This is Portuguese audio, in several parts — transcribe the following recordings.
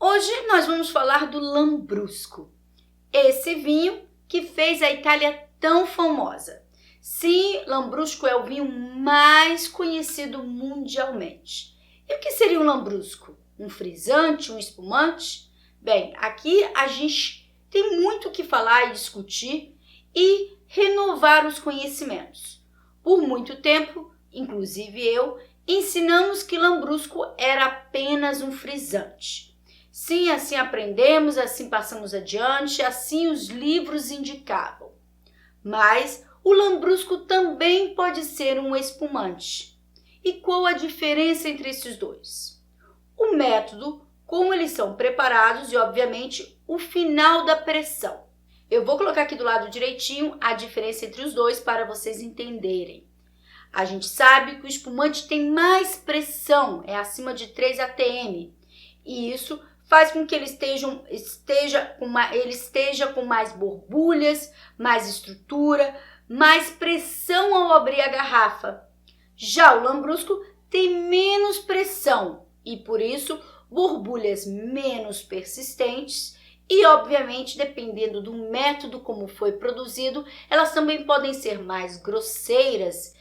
Hoje nós vamos falar do Lambrusco, esse vinho que fez a Itália tão famosa. Sim, Lambrusco é o vinho mais conhecido mundialmente. E o que seria um Lambrusco? Um frisante, um espumante? Bem, aqui a gente tem muito o que falar e discutir e renovar os conhecimentos. Por muito tempo, inclusive eu, ensinamos que Lambrusco era apenas um frisante. Sim, assim aprendemos, assim passamos adiante, assim os livros indicavam. Mas o Lambrusco também pode ser um espumante. E qual a diferença entre esses dois? O método, como eles são preparados e, obviamente, o final da pressão. Eu vou colocar aqui do lado direitinho a diferença entre os dois para vocês entenderem. A gente sabe que o espumante tem mais pressão, é acima de 3 atm, e isso faz com que ele esteja com mais borbulhas, mais estrutura, mais pressão ao abrir a garrafa. Já o Lambrusco tem menos pressão e, por isso, borbulhas menos persistentes e, obviamente, dependendo do método como foi produzido, elas também podem ser mais grosseiras,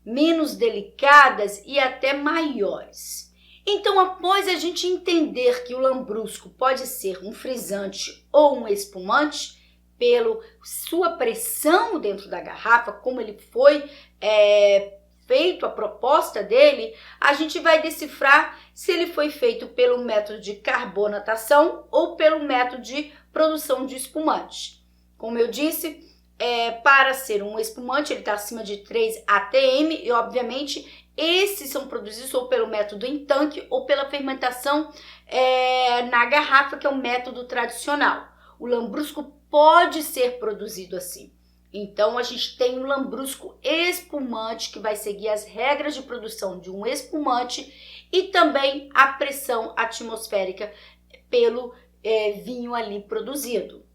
menos delicadas e até maiores. Então, após a gente entender que o Lambrusco pode ser um frisante ou um espumante, pela sua pressão dentro da garrafa, como ele foi feito, a proposta dele, a gente vai decifrar se ele foi feito pelo método de carbonatação ou pelo método de produção de espumante. Como eu disse, para ser um espumante, ele está acima de 3 atm e, obviamente, esses são produzidos ou pelo método em tanque ou pela fermentação na garrafa, que é o método tradicional. O Lambrusco pode ser produzido assim. Então, a gente tem um Lambrusco espumante que vai seguir as regras de produção de um espumante e também a pressão atmosférica pelo vinho ali produzido.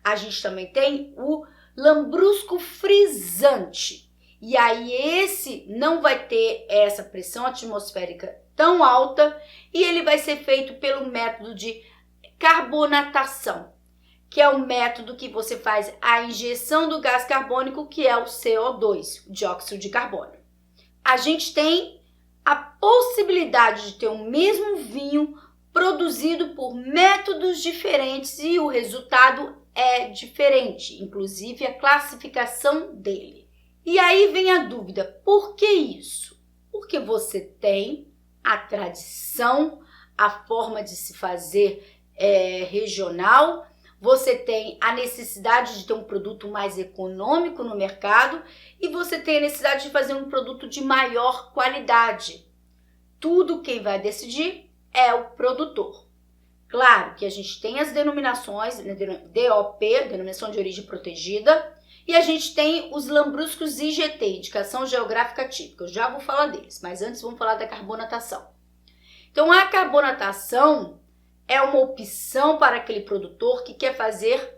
A gente também tem o Lambrusco frisante. E aí esse não vai ter essa pressão atmosférica tão alta e ele vai ser feito pelo método de carbonatação, que é o método que você faz a injeção do gás carbônico, que é o CO2, o dióxido de carbono. A gente tem a possibilidade de ter o mesmo vinho produzido por métodos diferentes e o resultado é diferente, inclusive a classificação dele. E aí vem a dúvida, por que isso? Porque você tem a tradição, a forma de se fazer regional, você tem a necessidade de ter um produto mais econômico no mercado e você tem a necessidade de fazer um produto de maior qualidade. Tudo quem vai decidir é o produtor. Claro que a gente tem as denominações, DOP, Denominação de Origem Protegida, e a gente tem os Lambruscos IGT, Indicação Geográfica Típica. Eu já vou falar deles, mas antes vamos falar da carbonatação. Então, a carbonatação é uma opção para aquele produtor que quer fazer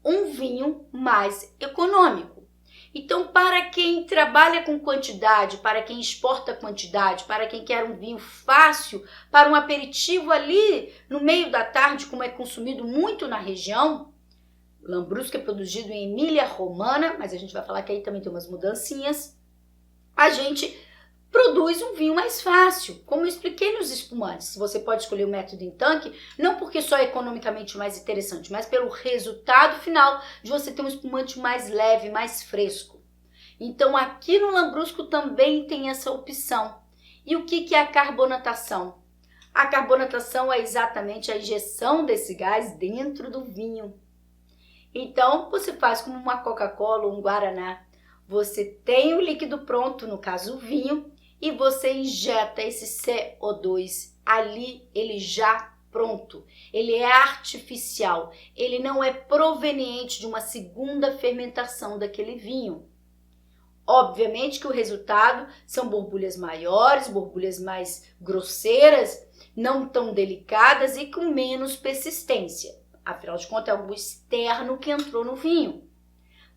um vinho mais econômico. Então, para quem trabalha com quantidade, para quem exporta quantidade, para quem quer um vinho fácil, para um aperitivo ali no meio da tarde, como é consumido muito na região, o Lambrusco é produzido em Emília-Romagna, mas a gente vai falar que aí também tem umas mudancinhas. A gente produz um vinho mais fácil, como eu expliquei nos espumantes. Você pode escolher o método em tanque, não porque só é economicamente mais interessante, mas pelo resultado final de você ter um espumante mais leve, mais fresco. Então aqui no Lambrusco também tem essa opção. E o que é a carbonatação? A carbonatação é exatamente a injeção desse gás dentro do vinho. Então, você faz como uma Coca-Cola ou um Guaraná. Você tem o líquido pronto, no caso o vinho, e você injeta esse CO2 ali, ele já pronto. Ele é artificial, ele não é proveniente de uma segunda fermentação daquele vinho. Obviamente que o resultado são borbulhas maiores, borbulhas mais grosseiras, não tão delicadas e com menos persistência. Afinal de contas, é algo externo que entrou no vinho.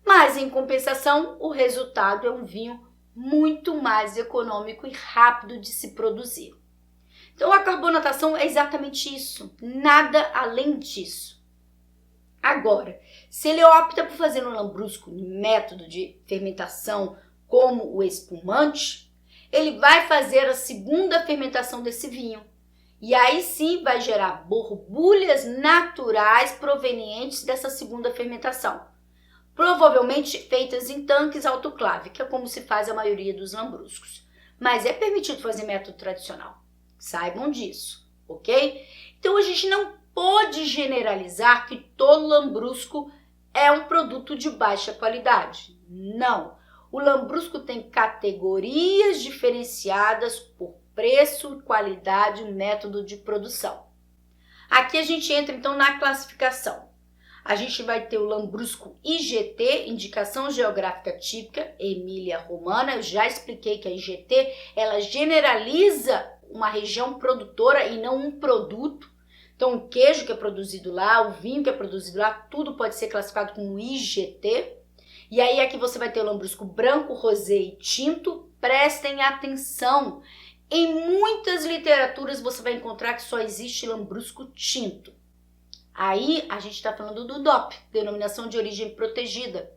Mas, em compensação, o resultado é um vinho muito mais econômico e rápido de se produzir. Então a carbonatação é exatamente isso, nada além disso. Agora, se ele opta por fazer no lambrusco método de fermentação como o espumante, ele vai fazer a segunda fermentação desse vinho. E aí sim vai gerar borbulhas naturais provenientes dessa segunda fermentação. Provavelmente feitas em tanques autoclave, que é como se faz a maioria dos lambruscos. Mas é permitido fazer método tradicional. Saibam disso, ok? Então a gente não pode generalizar que todo lambrusco é um produto de baixa qualidade. Não. O lambrusco tem categorias diferenciadas por preço, qualidade e método de produção. Aqui a gente entra então na classificação. A gente vai ter o lambrusco IGT, Indicação Geográfica Típica, Emília-Romana. Eu já expliquei que a IGT, ela generaliza uma região produtora e não um produto. Então, o queijo que é produzido lá, o vinho que é produzido lá, tudo pode ser classificado como IGT. E aí aqui você vai ter o lambrusco branco, rosé e tinto. Prestem atenção. Em muitas literaturas você vai encontrar que só existe lambrusco tinto. Aí a gente está falando do DOP, Denominação de Origem Protegida,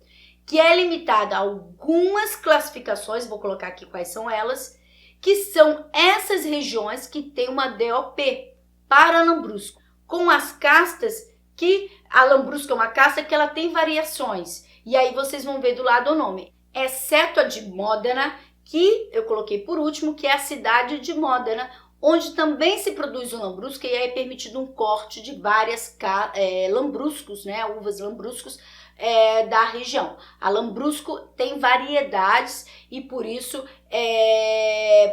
que é limitada a algumas classificações, vou colocar aqui quais são elas, que são essas regiões que tem uma DOP para lambrusco, com as castas que a lambrusco é uma casta que ela tem variações. E aí vocês vão ver do lado o nome, exceto a de Módena, que eu coloquei por último, que é a cidade de Módena, onde também se produz o lambrusco e aí é permitido um corte de várias lambruscos, né, uvas lambruscos da região. A lambrusco tem variedades e por isso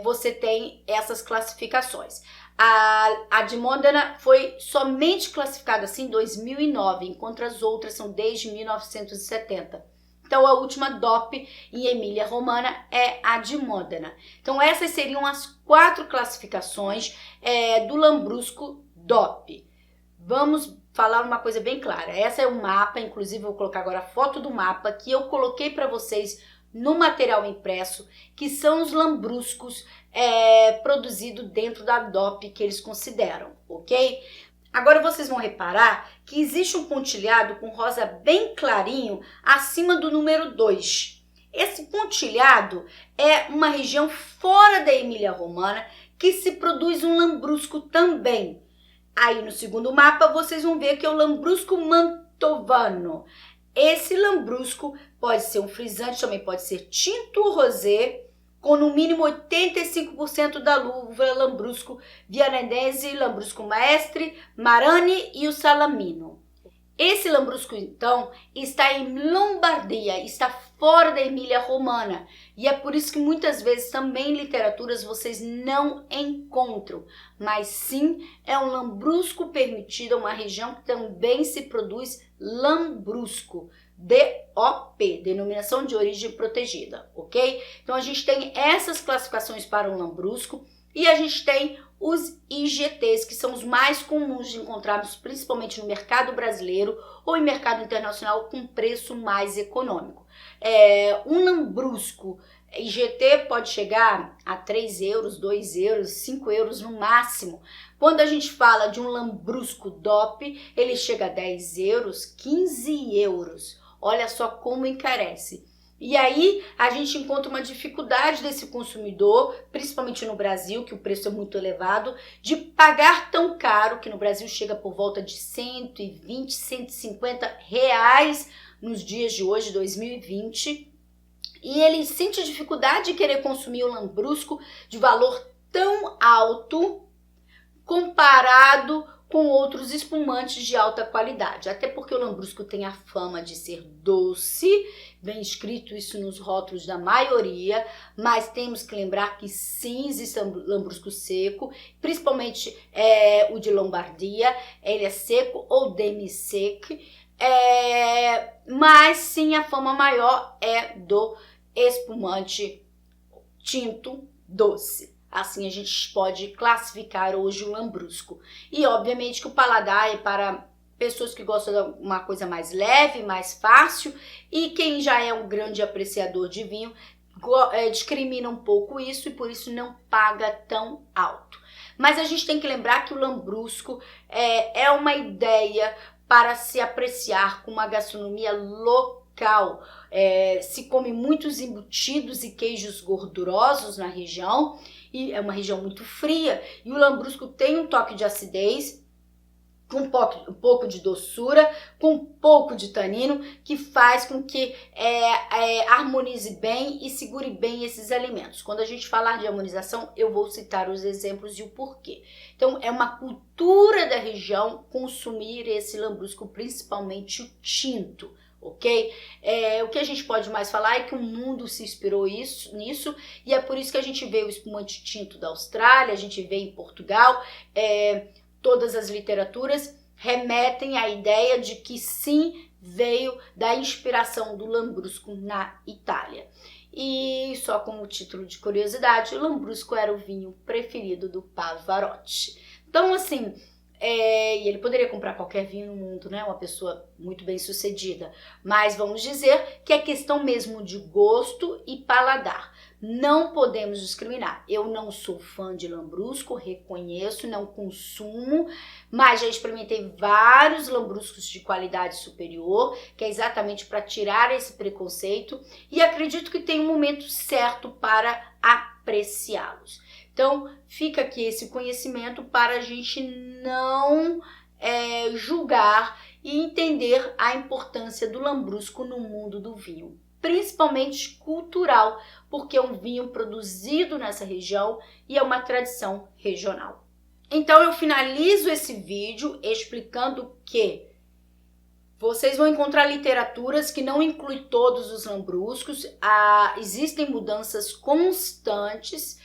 você tem essas classificações. A de Módena foi somente classificada assim em 2009, enquanto as outras são desde 1970. Então, a última DOP em Emília-Romana é a de Módena. Então, essas seriam as 4 classificações do lambrusco DOP. Vamos falar uma coisa bem clara. Essa é o mapa, inclusive eu vou colocar agora a foto do mapa que eu coloquei para vocês no material impresso, que são os lambruscos produzidos dentro da DOP que eles consideram, ok? Agora vocês vão reparar que existe um pontilhado com rosa bem clarinho acima do número 2. Esse pontilhado é uma região fora da Emília-Romana que se produz um lambrusco também. Aí no segundo mapa vocês vão ver que é o lambrusco mantovano. Esse lambrusco pode ser um frisante, também pode ser tinto rosé, com no mínimo 85% da uva lambrusco vianense, lambrusco maestre, marani e o salamino. Esse lambrusco, então, está em Lombardia, está fora da Emília-Romana. E é por isso que muitas vezes também em literaturas vocês não encontram. Mas sim, é um lambrusco permitido, é uma região que também se produz lambrusco. DOP, Denominação de Origem Protegida, ok? Então a gente tem essas classificações para o lambrusco e a gente tem os IGTs, que são os mais comuns de encontrarmos principalmente no mercado brasileiro ou em mercado internacional com preço mais econômico. Um lambrusco IGT pode chegar a 3 euros, 2 euros, 5 euros no máximo. Quando a gente fala de um lambrusco DOP, ele chega a 10 euros, 15 euros. Olha só como encarece. E aí a gente encontra uma dificuldade desse consumidor, principalmente no Brasil, que o preço é muito elevado, de pagar tão caro, que no Brasil chega por volta de 120, 150 reais nos dias de hoje, 2020. E ele sente dificuldade de querer consumir o lambrusco de valor tão alto comparado com outros espumantes de alta qualidade. Até porque o lambrusco tem a fama de ser doce, vem escrito isso nos rótulos da maioria, mas temos que lembrar que sim, existe lambrusco seco, principalmente o de Lombardia, ele é seco ou demi-sec, mas sim a fama maior é do espumante tinto doce. Assim a gente pode classificar hoje o lambrusco. E obviamente que o paladar é para pessoas que gostam de uma coisa mais leve, mais fácil. E quem já é um grande apreciador de vinho discrimina um pouco isso e por isso não paga tão alto. Mas a gente tem que lembrar que o lambrusco é uma ideia para se apreciar com uma gastronomia local. Se come muitos embutidos e queijos gordurosos na região, e é uma região muito fria, e o lambrusco tem um toque de acidez, com um pouco de doçura, com um pouco de tanino, que faz com que harmonize bem e segure bem esses alimentos. Quando a gente falar de harmonização, eu vou citar os exemplos e o porquê. Então, é uma cultura da região consumir esse lambrusco, principalmente o tinto. Ok? O que a gente pode mais falar é que o mundo se inspirou nisso, e é por isso que a gente vê o espumante tinto da Austrália, a gente vê em Portugal, todas as literaturas remetem à ideia de que sim, veio da inspiração do lambrusco na Itália. E só como título de curiosidade, o lambrusco era o vinho preferido do Pavarotti. Então, assim, e ele poderia comprar qualquer vinho no mundo, né? Uma pessoa muito bem sucedida. Mas vamos dizer que é questão mesmo de gosto e paladar. Não podemos discriminar. Eu não sou fã de lambrusco, reconheço, não consumo, mas já experimentei vários lambruscos de qualidade superior, que é exatamente para tirar esse preconceito, e acredito que tem um momento certo para apreciá-los. Então, fica aqui esse conhecimento para a gente não julgar e entender a importância do lambrusco no mundo do vinho, principalmente cultural, porque é um vinho produzido nessa região e é uma tradição regional. Então, eu finalizo esse vídeo explicando que vocês vão encontrar literaturas que não incluem todos os lambruscos, existem mudanças constantes.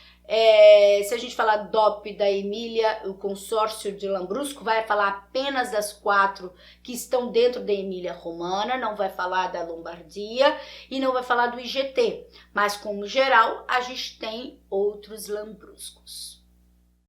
Se a gente falar DOP da Emília, o consórcio de lambrusco vai falar apenas das 4 que estão dentro da Emília Romana, não vai falar da Lombardia e não vai falar do IGT, mas como geral a gente tem outros lambruscos.